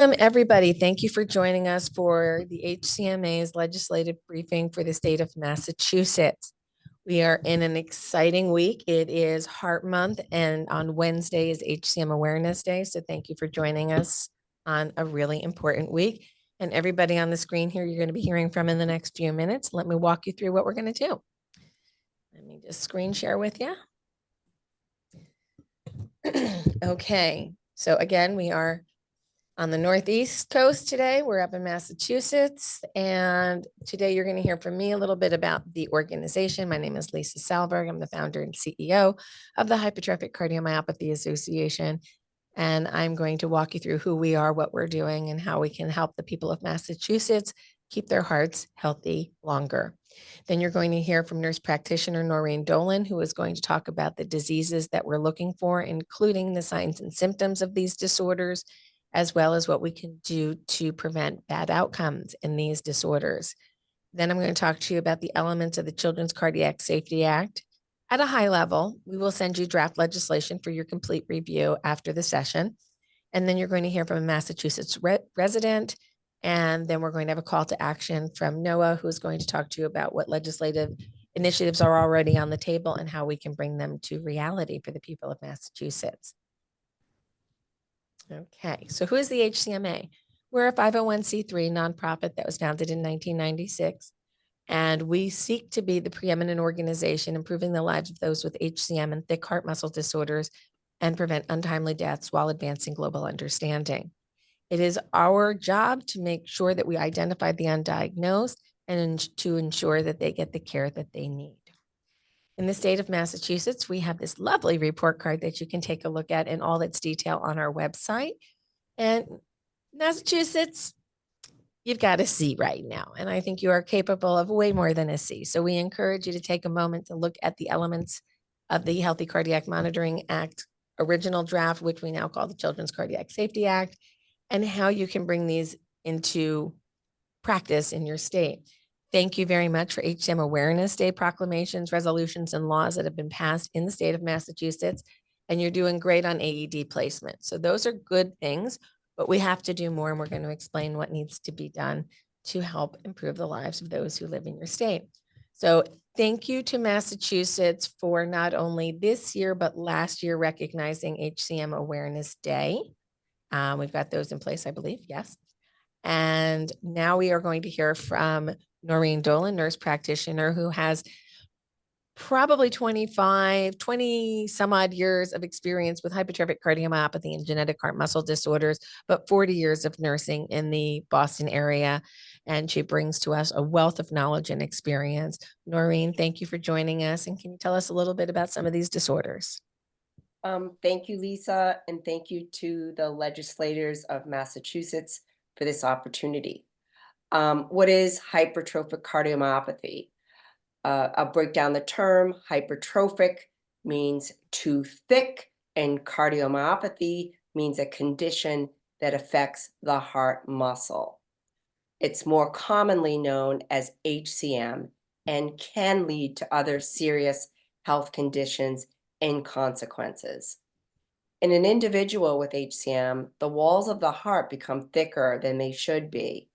Everybody. Thank you for joining us for the HCMA's legislative briefing for the state of Massachusetts. We are in an exciting week. It is Heart Month, and on Wednesday is HCM Awareness Day. So thank you for joining us on a really important week. And everybody on the screen here, you're going to be hearing from in the next few minutes. Let me walk you through what we're going to do. Let me just screen share with you. Okay. So again, we are on the Northeast coast today. We're up in Massachusetts, and today you're going to hear from me a little bit about the organization. My name is Lisa Salberg. I'm the founder and CEO of the Hypertrophic Cardiomyopathy Association, and I'm going to walk you through who we are, what we're doing, and how we can help the people of Massachusetts keep their hearts healthy longer. Then you're going to hear from nurse practitioner Noreen Dolan, who is going to talk about the diseases that we're looking for, including the signs and symptoms of these disorders, as well as what we can do to prevent bad outcomes in these disorders. Then I'm going to talk to you about the elements of the Children's Cardiac Safety Act. At a high level, we will send you draft legislation for your complete review after the session. And then you're going to hear from a Massachusetts resident. And then we're going to have a call to action from Noah, who's going to talk to you about what legislative initiatives are already on the table and how we can bring them to reality for the people of Massachusetts. Okay, so who is the HCMA? We're a 501c3 nonprofit that was founded in 1996, and we seek to be the preeminent organization improving the lives of those with HCM and thick heart muscle disorders and prevent untimely deaths while advancing global understanding. It is our job to make sure that we identify the undiagnosed and to ensure that they get the care that they need. In the state of Massachusetts, we have this lovely report card that you can take a look at in all its detail on our website. And Massachusetts, you've got a C right now. And I think you are capable of way more than a C. So we encourage you to take a moment to look at the elements of the Healthy Cardiac Monitoring Act original draft, which we now call the Children's Cardiac Safety Act, and how you can bring these into practice in your state. Thank you very much for HCM Awareness Day proclamations, resolutions, and laws that have been passed in the state of Massachusetts. And you're doing great on AED placement. So those are good things, but we have to do more. And we're going to explain what needs to be done to help improve the lives of those who live in your state. So thank you to Massachusetts for not only this year, but last year recognizing HCM Awareness Day. We've got those in place, I believe. Yes. And now we are going to hear from Noreen Dolan, nurse practitioner, who has probably 20 some odd years of experience with hypertrophic cardiomyopathy and genetic heart muscle disorders, but 40 years of nursing in the Boston area. And she brings to us a wealth of knowledge and experience. Noreen, thank you for joining us. And can you tell us a little bit about some of these disorders? Thank you, Lisa, and thank you to the legislators of Massachusetts for this opportunity. What is hypertrophic cardiomyopathy? I'll break down the term. Hypertrophic means too thick, and cardiomyopathy means a condition that affects the heart muscle. It's more commonly known as HCM and can lead to other serious health conditions and consequences. In an individual with HCM, the walls of the heart become thicker than they should be.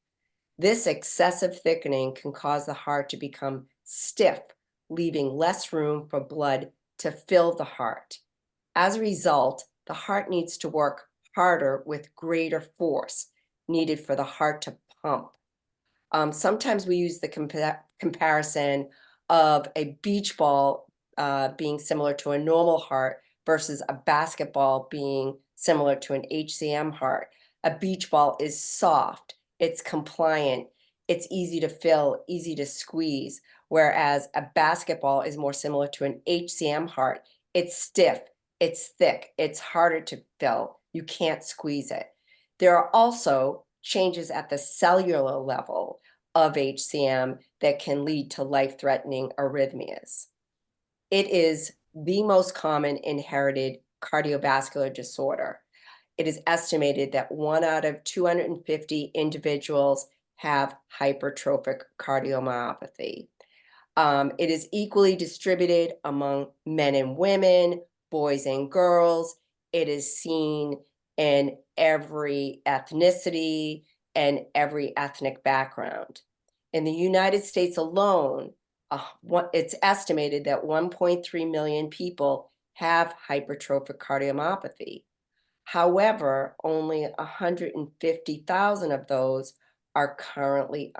This excessive thickening can cause the heart to become stiff, leaving less room for blood to fill the heart. As a result, the heart needs to work harder with greater force needed for the heart to pump. Sometimes we use the comparison of a beach ball being similar to a normal heart versus a basketball being similar to an HCM heart. A beach ball is soft, it's compliant, it's easy to fill, easy to squeeze, whereas a basketball is more similar to an HCM heart. It's stiff, it's thick, it's harder to fill, you can't squeeze it. There are also changes at the cellular level of HCM that can lead to life-threatening arrhythmias. It is the most common inherited cardiovascular disorder. It is estimated that 1 out of 250 individuals have hypertrophic cardiomyopathy. It is equally distributed among men and women, boys and girls. It is seen in every ethnicity and every ethnic background. In the United States alone, it's estimated that 1.3 million people have hypertrophic cardiomyopathy. However, only 150,000 of those are currently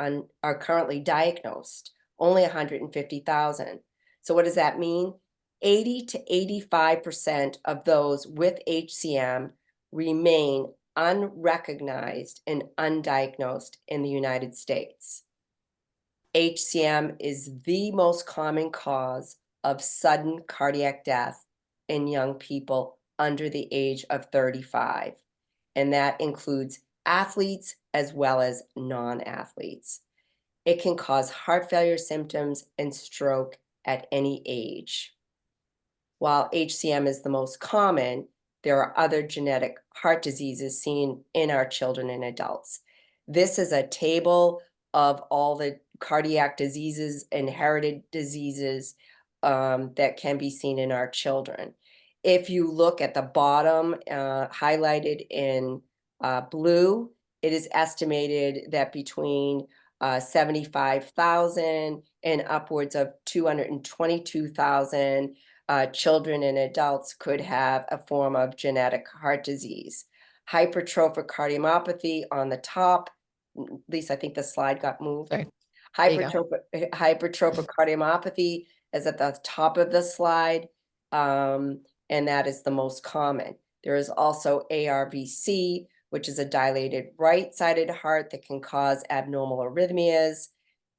diagnosed. Only 150,000. So what does that mean? 80 to 85% of those with HCM remain unrecognized and undiagnosed in the United States. HCM is the most common cause of sudden cardiac death in young people under the age of 35, and that includes athletes as well as non-athletes. It can cause heart failure symptoms and stroke at any age. While HCM is the most common, there are other genetic heart diseases seen in our children and adults. This is a table of all the cardiac diseases, inherited diseases that can be seen in our children. If you look at the bottom, highlighted in blue, it is estimated that between 75,000 and upwards of 222,000 children and adults could have a form of genetic heart disease. Hypertrophic cardiomyopathy on the top, at least I think the slide got moved. Sorry. There you go. Hypertrophic cardiomyopathy is at the top of the slide, and that is the most common. There is also ARVC, which is a dilated right-sided heart that can cause abnormal arrhythmias.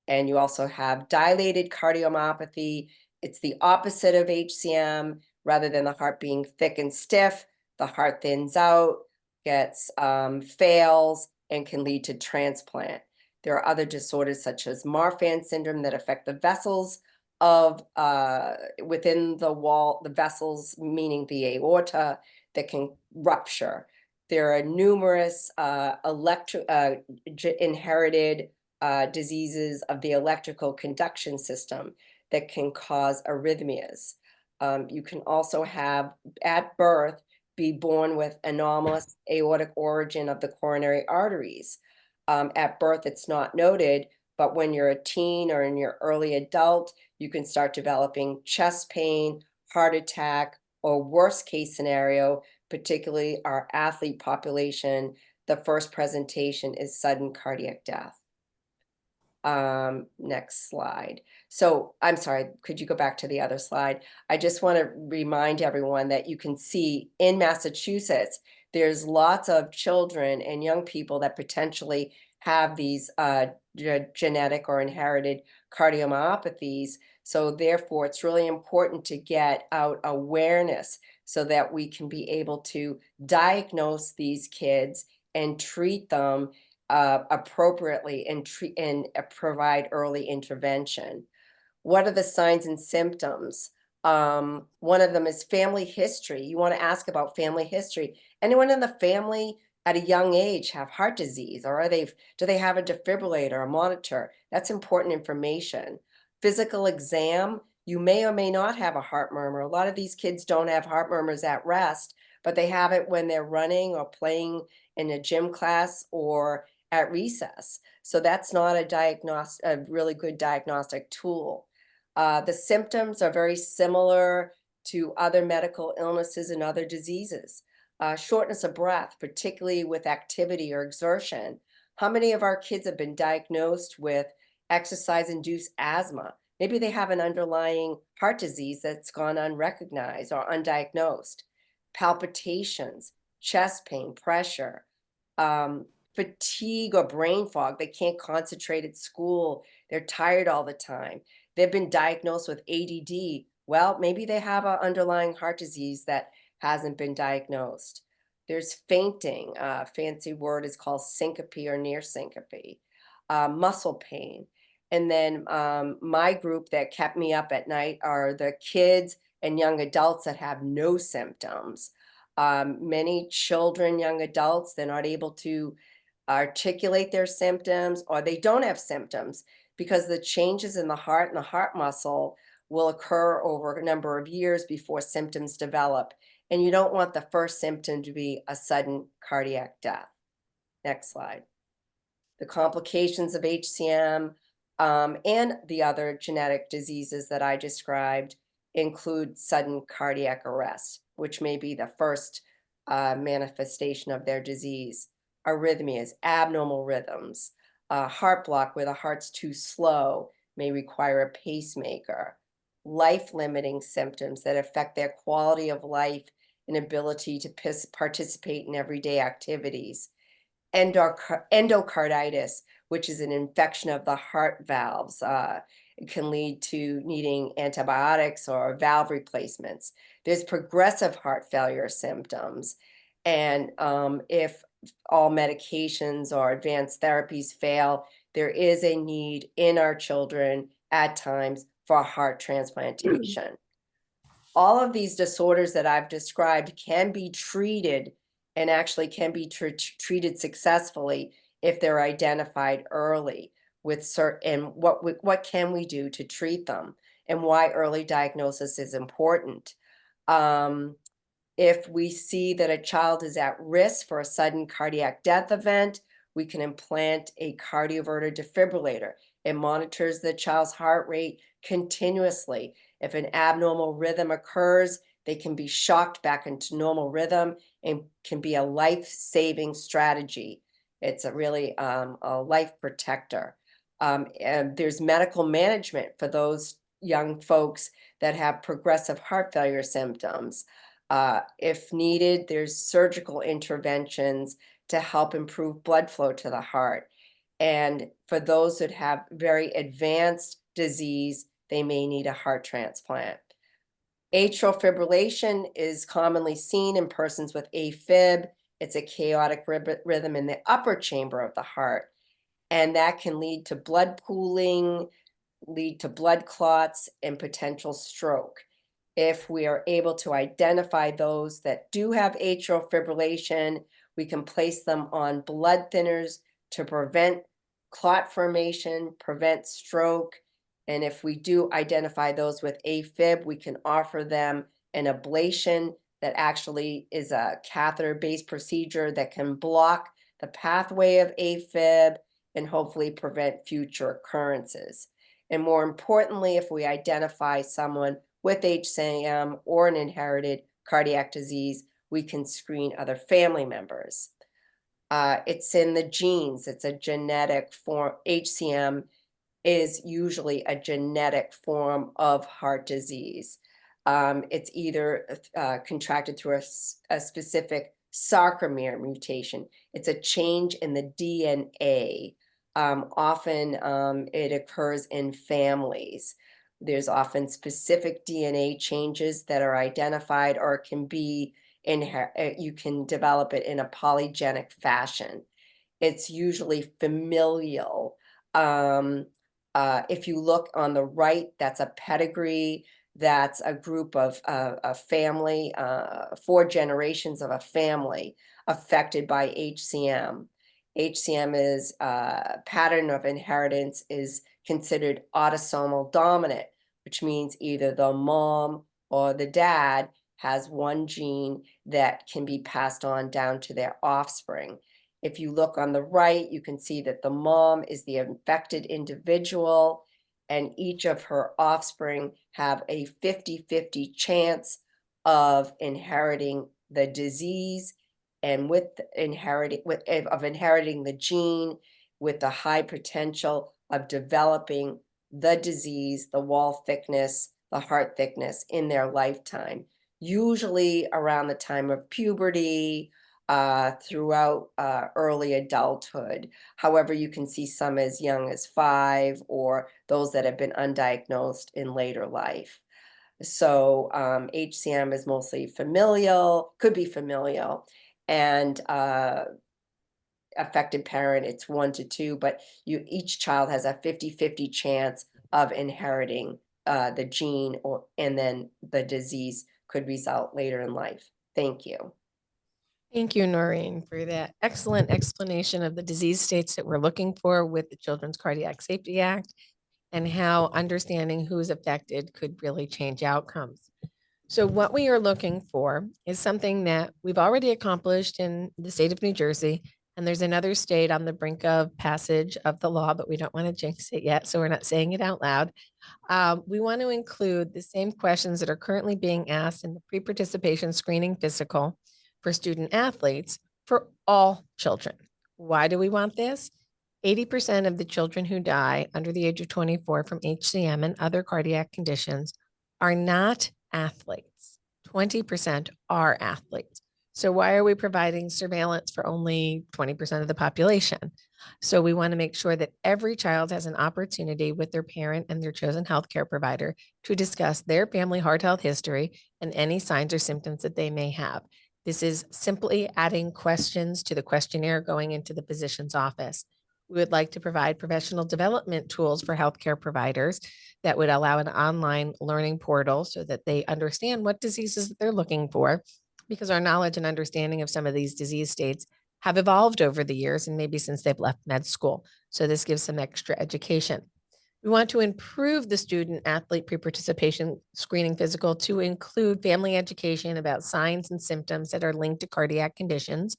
And you also have dilated cardiomyopathy. It's the opposite of HCM. Rather than the heart being thick and stiff, the heart thins out, fails, and can lead to transplant. There are other disorders such as Marfan syndrome that affect the vessels of within the wall, the vessels meaning the aorta, that can rupture. There are numerous inherited diseases of the electrical conduction system that can cause arrhythmias. You can also have, at birth, be born with anomalous aortic origin of the coronary arteries. At birth, it's not noted, but when you're a teen or in your early adult, you can start developing chest pain, heart attack, or worst case scenario, particularly our athlete population, the first presentation is sudden cardiac death. Next slide. So I'm sorry, could you go back to the other slide? I just want to remind everyone that you can see in Massachusetts, there's lots of children and young people that potentially have these genetic or inherited cardiomyopathies. So therefore, it's really important to get out awareness so that we can be able to diagnose these kids and treat them appropriately and provide early intervention. What are the signs and symptoms? One of them is family history. You want to ask about family history. Anyone in the family at a young age have heart disease, or do they have a defibrillator, a monitor? That's important information. Physical exam, you may or may not have a heart murmur. A lot of these kids don't have heart murmurs at rest, but they have it when they're running or playing in a gym class or at recess. So that's not a really good diagnostic tool. The symptoms are very similar to other medical illnesses and other diseases. Shortness of breath, particularly with activity or exertion. How many of our kids have been diagnosed with exercise-induced asthma? Maybe they have an underlying heart disease that's gone unrecognized or undiagnosed. Palpitations, chest pain, pressure, fatigue or brain fog. They can't concentrate at school. They're tired all the time. They've been diagnosed with ADD. Well, maybe they have an underlying heart disease that hasn't been diagnosed. There's fainting. Fancy word is called syncope or near syncope. Muscle pain. And then my group that kept me up at night are the kids and young adults that have no symptoms. Many children, young adults, they're not able to articulate their symptoms, or they don't have symptoms because the changes in the heart and the heart muscle will occur over a number of years before symptoms develop. And you don't want the first symptom to be a sudden cardiac death. Next slide. The complications of HCM and the other genetic diseases that I described include sudden cardiac arrest, which may be the first manifestation of their disease, arrhythmias, abnormal rhythms, heart block where the heart's too slow may require a pacemaker, life-limiting symptoms that affect their quality of life and ability to participate in everyday activities, endocarditis, which is an infection of the heart valves. It can lead to needing antibiotics or valve replacements. There's progressive heart failure symptoms. And if all medications or advanced therapies fail, there is a need in our children at times for heart transplantation. All of these disorders that I've described can be treated and actually can be treated successfully if they're identified early with certain, and what can we do to treat them and why early diagnosis is important. If we see that a child is at risk for a sudden cardiac death event, we can implant a cardioverter defibrillator. It monitors the child's heart rate continuously. If an abnormal rhythm occurs, they can be shocked back into normal rhythm and can be a life-saving strategy. It's a really a life protector. And there's medical management for those young folks that have progressive heart failure symptoms. If needed, there's surgical interventions to help improve blood flow to the heart. And for those that have very advanced disease, they may need a heart transplant. Atrial fibrillation is commonly seen in persons with AFib. It's a chaotic rhythm in the upper chamber of the heart, and that can lead to blood pooling, lead to blood clots, and potential stroke. If we are able to identify those that do have atrial fibrillation, we can place them on blood thinners to prevent clot formation, prevent stroke. And if we do identify those with AFib, we can offer them an ablation that actually is a catheter-based procedure that can block the pathway of AFib and hopefully prevent future occurrences. And more importantly, if we identify someone with HCM or an inherited cardiac disease, we can screen other family members. It's in the genes. It's a genetic form. HCM is usually a genetic form of heart disease. It's either contracted through a specific sarcomere mutation. It's a change in the DNA. Often it occurs in families. There's often specific DNA changes that are identified or can be you can develop it in a polygenic fashion. It's usually familial. If you look on the right, that's a pedigree. That's a group of a family, 4 generations of a family affected by HCM. HCM is pattern of inheritance is considered autosomal dominant, which means either the mom or the dad has one gene that can be passed on down to their offspring. If you look on the right, you can see that the mom is the infected individual, and each of her offspring have a 50-50 chance of inheriting the disease, and with inheriting the gene, with the high potential of developing the disease, the wall thickness, the heart thickness in their lifetime, usually around the time of puberty, throughout early adulthood. However, you can see some as young as 5 or those that have been undiagnosed in later life. So HCM is mostly familial, could be familial, and affected parent, it's 1 to 2, but each child has a 50-50 chance of inheriting the gene, and then the disease could result later in life. Thank you. Thank you, Noreen, for that excellent explanation of the disease states that we're looking for with the Children's Cardiac Safety Act and how understanding who's affected could really change outcomes. So what we are looking for is something that we've already accomplished in the state of New Jersey. And there's another state on the brink of passage of the law, but we don't want to jinx it yet. So we're not saying it out loud. We want to include the same questions that are currently being asked in the pre-participation screening physical for student athletes for all children. Why do we want this? 80% of the children who die under the age of 24 from HCM and other cardiac conditions are not athletes. 20% are athletes. So why are we providing surveillance for only 20% of the population? So we want to make sure that every child has an opportunity with their parent and their chosen healthcare provider to discuss their family heart health history and any signs or symptoms that they may have. This is simply adding questions to the questionnaire going into the physician's office. We would like to provide professional development tools for healthcare providers that would allow an online learning portal so that they understand what diseases that they're looking for, because our knowledge and understanding of some of these disease states have evolved over the years and maybe since they've left med school. So this gives some extra education. We want to improve the student athlete pre-participation screening physical to include family education about signs and symptoms that are linked to cardiac conditions.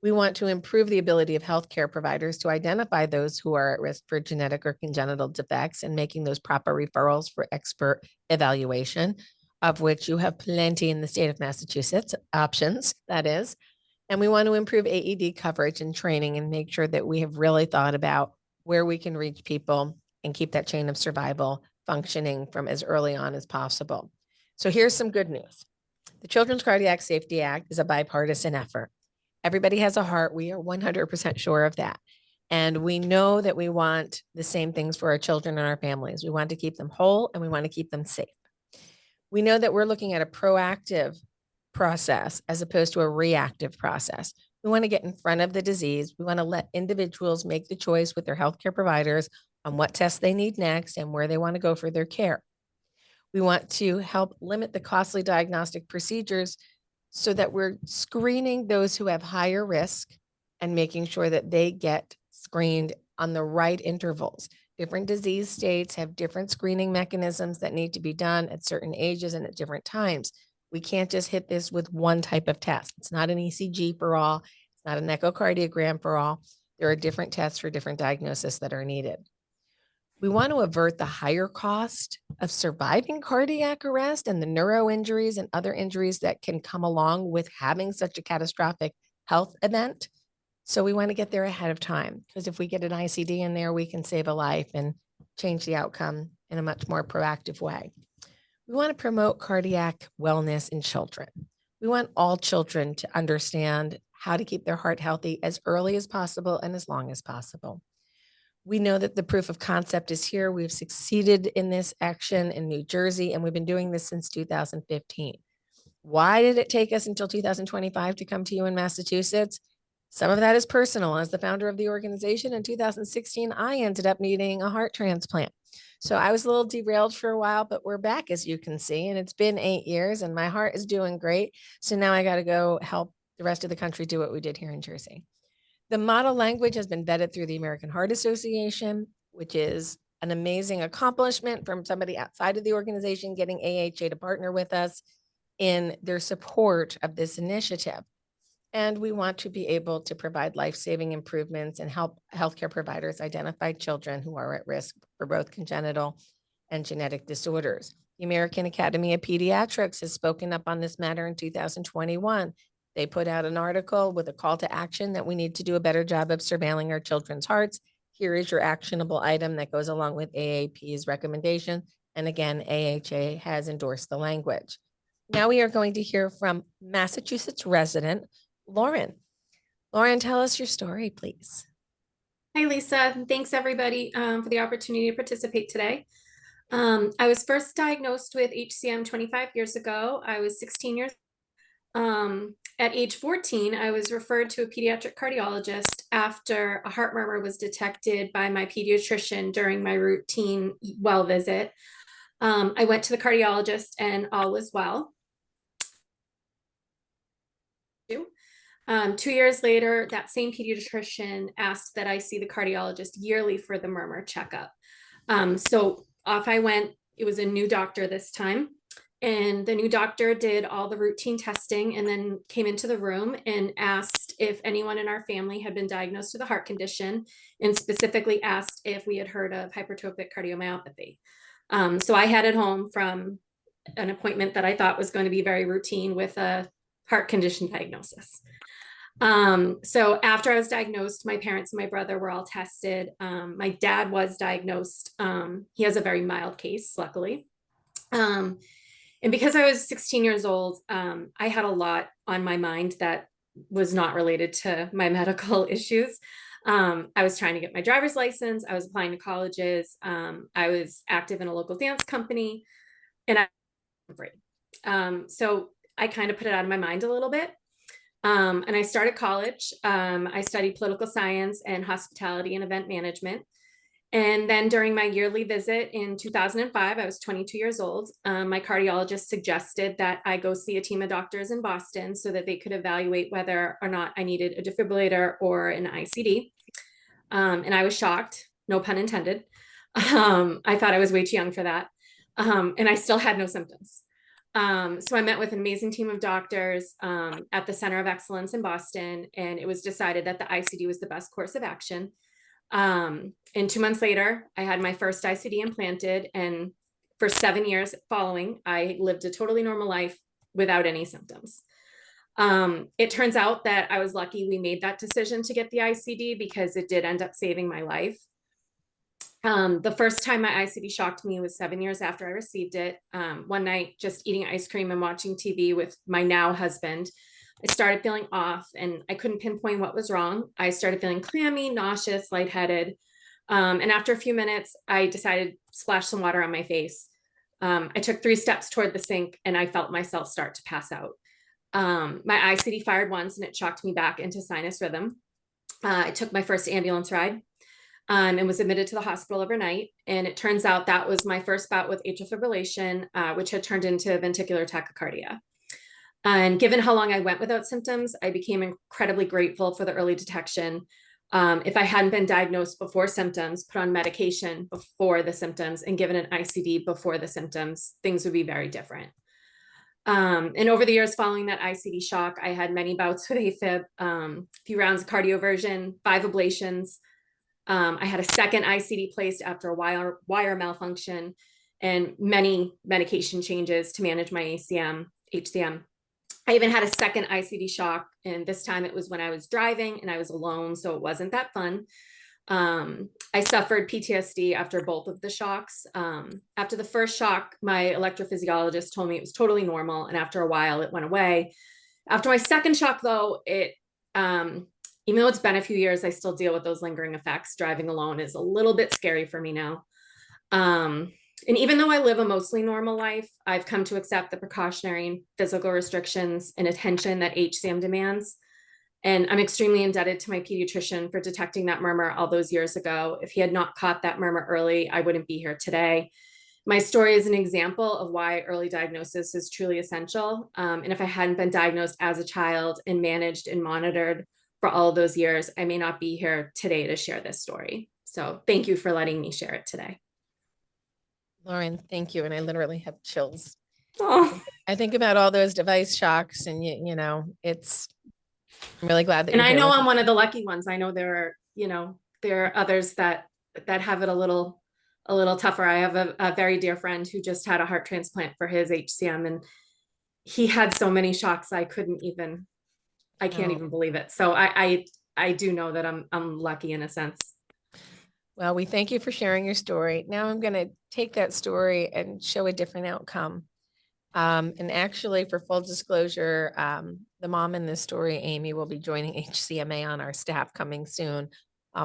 We want to improve the ability of healthcare providers to identify those who are at risk for genetic or congenital defects and making those proper referrals for expert evaluation, of which you have plenty in the state of Massachusetts, options, that is. And we want to improve AED coverage and training and make sure that we have really thought about where we can reach people and keep that chain of survival functioning from as early on as possible. So here's some good news. The Children's Cardiac Safety Act is a bipartisan effort. Everybody has a heart. We are 100% sure of that. And we know that we want the same things for our children and our families. We want to keep them whole and we want to keep them safe. We know that we're looking at a proactive process as opposed to a reactive process. We want to get in front of the disease. We want to let individuals make the choice with their healthcare providers on what tests they need next and where they want to go for their care. We want to help limit the costly diagnostic procedures so that we're screening those who have higher risk and making sure that they get screened on the right intervals. Different disease states have different screening mechanisms that need to be done at certain ages and at different times. We can't just hit this with one type of test. It's not an ECG for all. It's not an echocardiogram for all. There are different tests for different diagnoses that are needed. We want to avert the higher cost of surviving cardiac arrest and the neuro injuries and other injuries that can come along with having such a catastrophic health event. So we want to get there ahead of time, because if we get an ICD in there, we can save a life and change the outcome in a much more proactive way. We want to promote cardiac wellness in children. We want all children to understand how to keep their heart healthy as early as possible and as long as possible. We know that the proof of concept is here. We've succeeded in this action in New Jersey, and we've been doing this since 2015. Why did it take us until 2025 to come to you in Massachusetts? Some of that is personal. As the founder of the organization in 2016, I ended up needing a heart transplant. So I was a little derailed for a while, but we're back, as you can see, and it's been 8 years and my heart is doing great. So now I got to go help the rest of the country do what we did here in Jersey. The model language has been vetted through the American Heart Association, which is an amazing accomplishment from somebody outside of the organization, getting AHA to partner with us in their support of this initiative. And we want to be able to provide life-saving improvements and help healthcare providers identify children who are at risk for both congenital and genetic disorders. The American Academy of Pediatrics has spoken up on this matter in 2021. They put out an article with a call to action that we need to do a better job of surveilling our children's hearts. Here is your actionable item that goes along with AAP's recommendation. And again, AHA has endorsed the language. Now we are going to hear from Massachusetts resident, Lauren. Lauren, tell us your story, please. Hi, Lisa. Thanks everybody for the opportunity to participate today. I was first diagnosed with HCM 25 years ago. I was 16 years at age 14, I was referred to a pediatric cardiologist after a heart murmur was detected by my pediatrician during my routine well visit. I went to the cardiologist and all was well. 2 years later, that same pediatrician asked that I see the cardiologist yearly for the murmur checkup. So off I went. It was a new doctor this time. and the new doctor did all the routine testing and then came into the room and asked if anyone in our family had been diagnosed with a heart condition, and specifically asked if we had heard of hypertrophic cardiomyopathy. So I headed home from an appointment that I thought was going to be very routine with a heart condition diagnosis. So after I was diagnosed, my parents and my brother were all tested. My dad was diagnosed. He has a very mild case, luckily. And because I was 16 years old, I had a lot on my mind that was not related to my medical issues. I was trying to get my driver's license. I was applying to colleges. I was active in a local dance company, and I was free. So I kind of put it out of my mind a little bit. And I started college. I studied political science and hospitality and event management. And then during my yearly visit in 2005, I was 22 years old. My cardiologist suggested that I go see a team of doctors in Boston so that they could evaluate whether or not I needed a defibrillator or an ICD. And I was shocked, no pun intended. I thought I was way too young for that. And I still had no symptoms. So I met with an amazing team of doctors at the Center of Excellence in Boston, and it was decided that the ICD was the best course of action. And 2 months later, I had my first ICD implanted, and for 7 years following, I lived a totally normal life without any symptoms. It turns out that I was lucky we made that decision to get the ICD because it did end up saving my life. The first time my ICD shocked me was 7 years after I received it. One night, just eating ice cream and watching TV with my now husband, I started feeling off and I couldn't pinpoint what was wrong. I started feeling clammy, nauseous, lightheaded. And after a few minutes, I decided to splash some water on my face. I took 3 steps toward the sink and I felt myself start to pass out. My ICD fired once and it shocked me back into sinus rhythm. I took my first ambulance ride and was admitted to the hospital overnight. And it turns out that was my first bout with atrial fibrillation, which had turned into ventricular tachycardia. And given how long I went without symptoms, I became incredibly grateful for the early detection. If I hadn't been diagnosed before symptoms, put on medication before the symptoms, and given an ICD before the symptoms, things would be very different. And over the years following that ICD shock, I had many bouts with AFib, a few rounds of cardioversion, 5 ablations. I had a second ICD placed after a wire malfunction, and many medication changes to manage my HCM. I even had a second ICD shock, and this time it was when I was driving and I was alone, so it wasn't that fun. I suffered PTSD after both of the shocks. After the first shock, my electrophysiologist told me it was totally normal, and after a while it went away. After my second shock, though, even though it's been a few years, I still deal with those lingering effects. Driving alone is a little bit scary for me now. And even though I live a mostly normal life, I've come to accept the precautionary and physical restrictions and attention that HCM demands. And I'm extremely indebted to my pediatrician for detecting that murmur all those years ago. If he had not caught that murmur early, I wouldn't be here today. My story is an example of why early diagnosis is truly essential. And if I hadn't been diagnosed as a child and managed and monitored for all of those years, I may not be here today to share this story. So thank you for letting me share it today. Lauren, thank you. And I literally have chills. Oh. I think about all those device shocks and you know, I'm really glad that And you're I here know with I'm us. one of the lucky ones. I know there are others that have it a little tougher. I have a very dear friend who just had a heart transplant for his HCM, and he had so many shocks I can't even believe it. So I do know that I'm lucky in a sense. Well, we thank you for sharing your story. Now I'm going to take that story and show a different outcome. And actually, for full disclosure, the mom in this story, Amy, will be joining HCMA on our staff coming soon,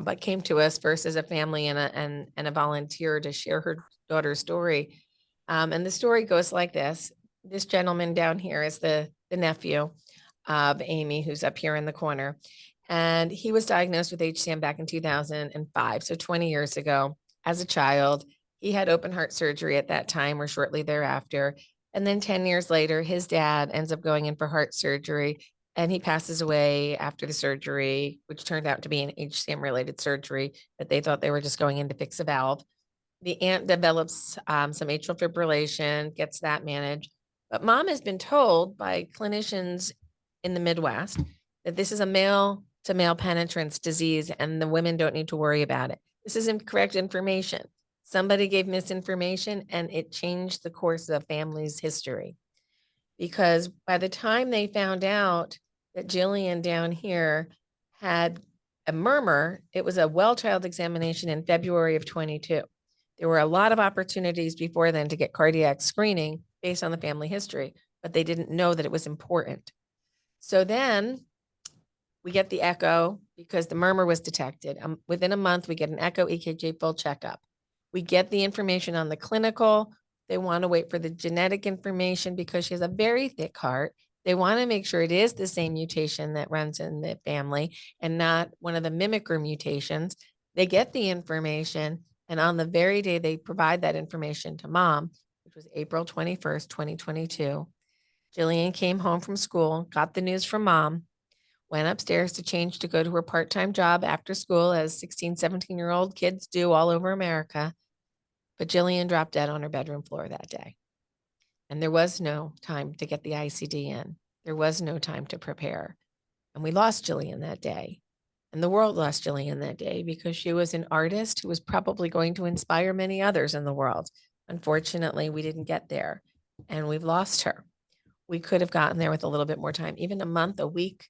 but came to us first as a family and a volunteer to share her daughter's story. And the story goes like this. This gentleman down here is the nephew of Amy, who's up here in the corner. And he was diagnosed with HCM back in 2005, so 20 years ago. As a child, he had open heart surgery at that time or shortly thereafter. And then 10 years later, his dad ends up going in for heart surgery, and he passes away after the surgery, which turned out to be an HCM related surgery that they thought they were just going in to fix a valve. The aunt develops some atrial fibrillation, gets that managed. But mom has been told by clinicians in the Midwest that this is a male to male penetrance disease and the women don't need to worry about it. This is incorrect information. Somebody gave misinformation and it changed the course of the family's history. Because by the time they found out that Jillian down here had a murmur, it was a well child examination in February of 22. There were a lot of opportunities before then to get cardiac screening based on the family history, but they didn't know that it was important. So then we get the echo because the murmur was detected. Within a month, we get an echo, EKG, full checkup. We get the information on the clinical. They want to wait for the genetic information because she has a very thick heart. They want to make sure it is the same mutation that runs in the family and not one of the mimicker mutations. They get the information, and on the very day they provide that information to mom, which was April 21st, 2022, Jillian came home from school, got the news from mom, went upstairs to change to go to her part-time job after school, as 16, 17-year-old kids do all over America. But Jillian dropped dead on her bedroom floor that day. And there was no time to get the ICD in. There was no time to prepare. And we lost Jillian that day. And the world lost Jillian that day because she was an artist who was probably going to inspire many others in the world. Unfortunately, we didn't get there and we've lost her. We could have gotten there with a little bit more time, even a month, a week,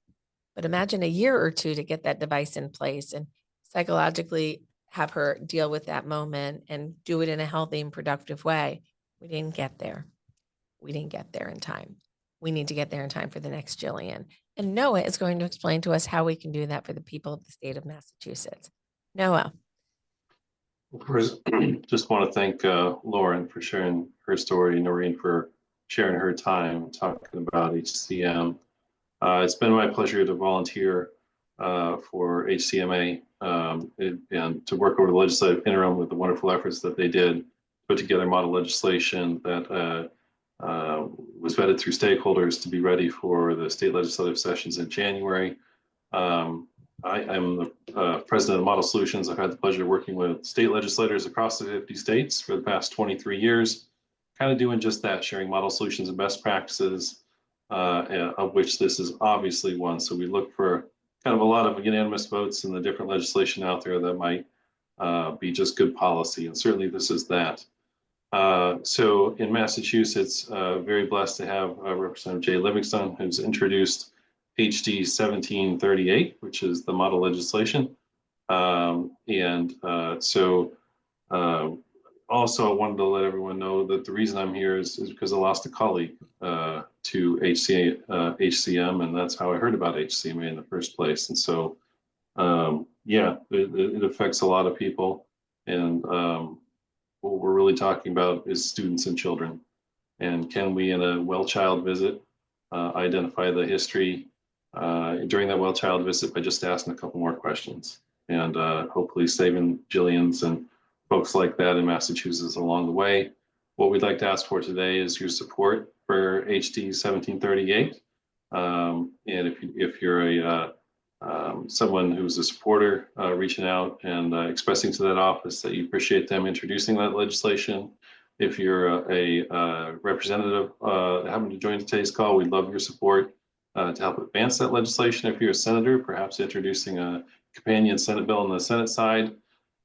but imagine a year or two to get that device in place and psychologically have her deal with that moment and do it in a healthy and productive way. We didn't get there. We didn't get there in time. We need to get there in time for the next Jillian. And Noah is going to explain to us how we can do that for the people of the state of Massachusetts. Noah. Well, first, just want to thank Lauren for sharing her story, Noreen for sharing her time talking about HCM. It's been my pleasure to volunteer for HCMA and to work over the legislative interim with the wonderful efforts that they did, put together model legislation that was vetted through stakeholders to be ready for the state legislative sessions in January. I'm the president of Model Solutions. I've had the pleasure of working with state legislators across the 50 states for the past 23 years, kind of doing just that, sharing model solutions and best practices, of which this is obviously one. So we look for kind of a lot of unanimous votes in the different legislation out there that might be just good policy. And certainly this is that. So in Massachusetts, very blessed to have Representative Jay Livingston, who's introduced HD 1738, which is the model legislation. Also I wanted to let everyone know that the reason I'm here is because I lost a colleague to HCM, and that's how I heard about HCMA in the first place. And so, yeah, it affects a lot of people. And what we're really talking about is students and children. And can we, in a well child visit, identify the history during that well child visit by just asking a couple more questions, and hopefully saving Jillian's and folks like that in Massachusetts along the way. What we'd like to ask for today is your support for HD 1738. And if you're someone who's a supporter, reaching out and expressing to that office that you appreciate them introducing that legislation. If you're a representative having to join today's call, we'd love your support to help advance that legislation. If you're a senator, perhaps introducing a companion Senate bill on the Senate side.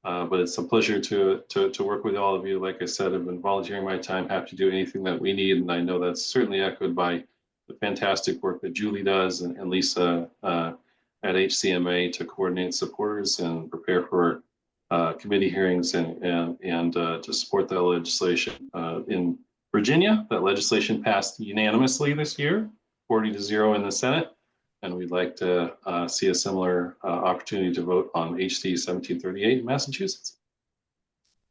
But it's a pleasure to work with all of you. Like I said, I've been volunteering my time, happy to do anything that we need. And I know that's certainly echoed by the fantastic work that Julie does and Lisa at HCMA to coordinate supporters and prepare for committee hearings and to support that legislation. In Virginia, that legislation passed unanimously this year, 40-0 in the Senate. And we'd like to see a similar opportunity to vote on HD 1738 in Massachusetts.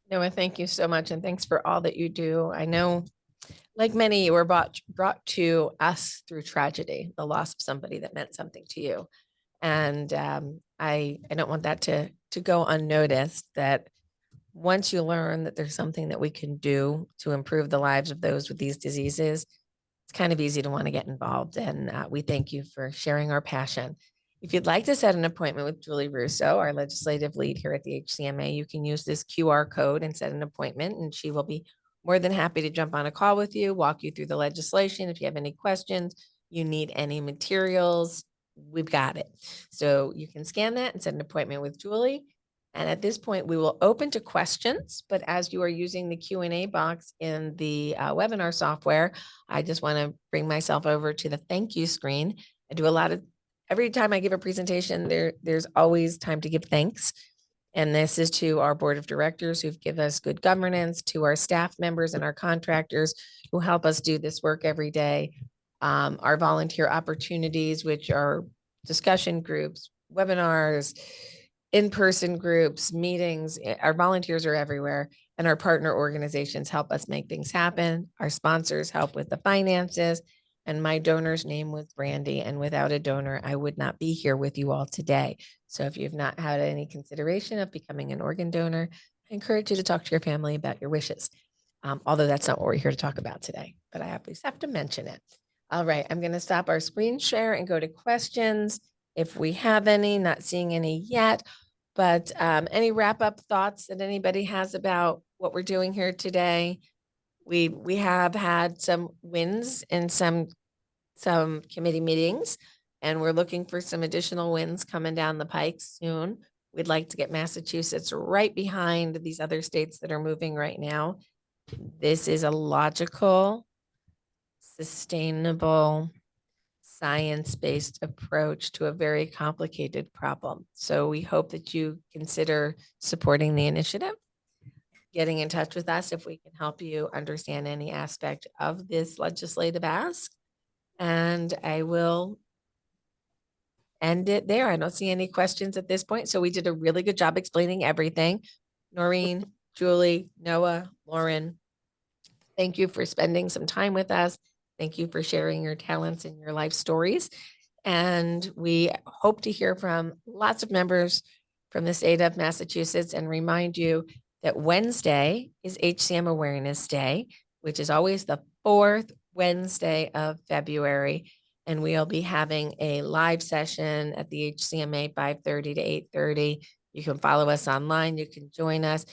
Noah, thank you so much. And thanks for all that you do. I know, like many, you were brought to us through tragedy, the loss of somebody that meant something to you. And I don't want that to go unnoticed, that once you learn that there's something that we can do to improve the lives of those with these diseases, it's kind of easy to want to get involved. And we thank you for sharing our passion. If you'd like to set an appointment with Julie Russo, our legislative lead here at the HCMA, you can use this QR code and set an appointment, and she will be more than happy to jump on a call with you, walk you through the legislation. If you have any questions, you need any materials, we've got it. So you can scan that and set an appointment with Julie. And at this point, we will open to questions, but as you are using the Q&A box in the webinar software, I just want to bring myself over to the thank you screen. I do a lot of, every time I give a presentation, there's always time to give thanks. And this is to our board of directors who've given us good governance, to our staff members and our contractors who help us do this work every day. Our volunteer opportunities, which are discussion groups, webinars, in-person groups, meetings, our volunteers are everywhere, and our partner organizations help us make things happen. Our sponsors help with the finances, and my donor's name was Brandy, and without a donor, I would not be here with you all today. So if you've not had any consideration of becoming an organ donor, I encourage you to talk to your family about your wishes. Although that's not what we're here to talk about today, but I at least have to mention it. All right, I'm going to stop our screen share and go to questions. If we have any, not seeing any yet, but any wrap up thoughts that anybody has about what we're doing here today? We have had some wins in some committee meetings, and we're looking for some additional wins coming down the pike soon. We'd like to get Massachusetts right behind these other states that are moving right now. This is a logical, sustainable, science-based approach to a very complicated problem. So we hope that you consider supporting the initiative, getting in touch with us if we can help you understand any aspect of this legislative ask. And I will end it there. I don't see any questions at this point. So we did a really good job explaining everything. Noreen, Julie, Noah, Lauren, thank you for spending some time with us. Thank you for sharing your talents and your life stories. And we hope to hear from lots of members from the state of Massachusetts, and remind you that Wednesday is HCM Awareness Day, which is always the fourth Wednesday of February. And we'll be having a live session at the HCMA 5:30 to 8:30. You can follow us online. You can join us.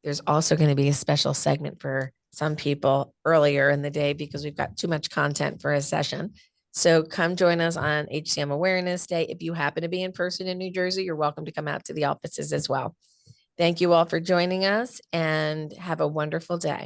There's also going to be a special segment for some people earlier in the day because we've got too much content for a session. So come join us on HCM Awareness Day. If you happen to be in person in New Jersey, you're welcome to come out to the offices as well. Thank you all for joining us, and have a wonderful day.